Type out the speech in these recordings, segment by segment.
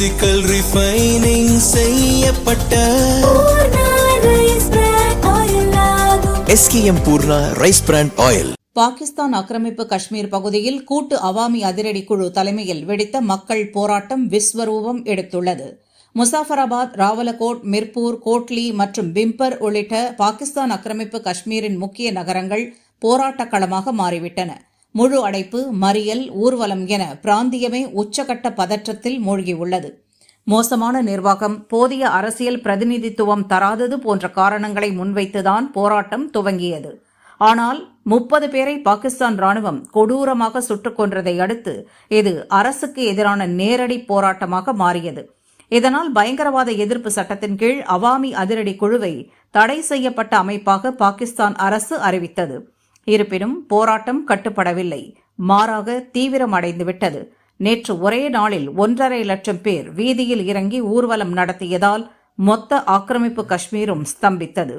Physical refining செய்யப்பட்ட SKM Poorna rice brand oil. Pakistan ஆக்கிரமிப்பு காஷ்மீர் பகுதியில் கூட்டு அவாமி அதிரடி குழு தலைமையில் வெடித்த மக்கள் போராட்டம் விஸ்வரூபம் எடுத்துள்ளது. முசாஃபராபாத், ராவலகோட், மிர்பூர், கோட்லி மற்றும் பிம்பர் உள்ளிட்ட பாகிஸ்தான் ஆக்கிரமிப்பு காஷ்மீரின் முக்கிய நகரங்கள் போராட்டக் களமாக மாறிவிட்டன. முழு அடைப்பு, மறியல், ஊர்வலம் என பிராந்தியமே உச்சகட்ட பதற்றத்தில் மூழ்கியுள்ளது. மோசமான நிர்வாகம், போதிய அரசியல் பிரதிநிதித்துவம் தராதது போன்ற காரணங்களை முன்வைத்துதான் போராட்டம் துவங்கியது. ஆனால் 30 பேரை பாகிஸ்தான் ராணுவம் கொடூரமாக சுட்டுக் கொன்றதை அடுத்து இது அரசுக்கு எதிரான நேரடி போராட்டமாக மாறியது. இதனால் பயங்கரவாத எதிர்ப்பு சட்டத்தின் கீழ் அவாமி அதிரடி குழுவை தடை செய்யப்பட்ட அமைப்பாக பாகிஸ்தான் அரசு அறிவித்தது. இருப்பினும் போராட்டம் கட்டுப்படவில்லை, மாறாக தீவிரமடைந்துவிட்டது. நேற்று ஒரே நாளில் 1.5 லட்சம் பேர் வீதியில் இறங்கி ஊர்வலம் நடத்தியதால் மொத்த ஆக்கிரமிப்பு காஷ்மீரும் ஸ்தம்பித்தது.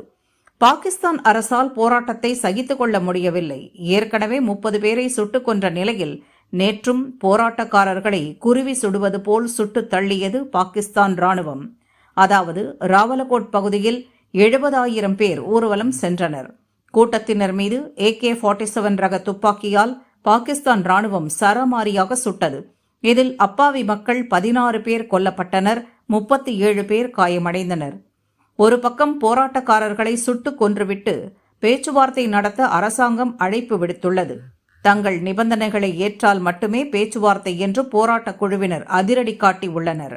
பாகிஸ்தான் அரசால் போராட்டத்தை சகித்துக் கொள்ள முடியவில்லை. ஏற்கனவே 30 பேரை சுட்டுக் கொன்ற நிலையில் நேற்றும் போராட்டக்காரர்களை குருவி சுடுவது போல் சுட்டுத் தள்ளியது பாகிஸ்தான் ராணுவம். அதாவது ராவலகோட் பகுதியில் 70,000 பேர் ஊர்வலம் சென்றனர். கூட்டத்தினர் மீது AK-47 ரக துப்பாக்கியால் பாகிஸ்தான் ராணுவம் சரமாரியாக சுட்டது. இதில் அப்பாவி மக்கள் 16 பேர் கொல்லப்பட்டனர், 37 பேர் காயமடைந்தனர். ஒரு பக்கம் போராட்டக்காரர்களை சுட்டுக் கொன்றுவிட்டு பேச்சுவார்த்தை நடத்த அரசாங்கம் அழைப்பு விடுத்துள்ளது. தங்கள் நிபந்தனைகளை ஏற்றால் மட்டுமே பேச்சுவார்த்தை என்று போராட்டக் குழுவினர் அதிரடி காட்டியுள்ளனர்.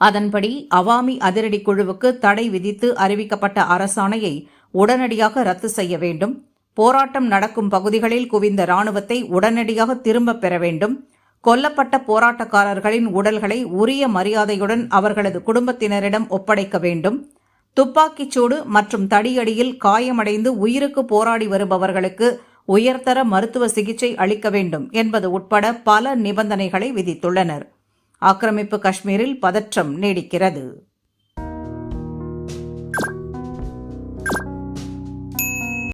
அதன்படி அவாமி அதிரடி குழுவுக்கு தடை விதித்து அறிவிக்கப்பட்ட அரசாணையை உடனடியாக ரத்து செய்ய வேண்டும். போராட்டம் நடக்கும் பகுதிகளில் குவிந்த ராணுவத்தை உடனடியாக திரும்பப் பெற வேண்டும். கொல்லப்பட்ட போராட்டக்காரர்களின் உடல்களை உரிய மரியாதையுடன் அவர்களது குடும்பத்தினரிடம் ஒப்படைக்க வேண்டும். துப்பாக்கிச்சூடு மற்றும் தடியடியில் காயமடைந்து உயிருக்கு போராடி வருபவர்களுக்கு உயர்தர மருத்துவ சிகிச்சை அளிக்க வேண்டும் என்பது உட்பட பல நிபந்தனைகளை விதித்துள்ளனர். ஆக்கிரமிப்பு காஷ்மீரில் பதற்றம் நீடிக்கிறது.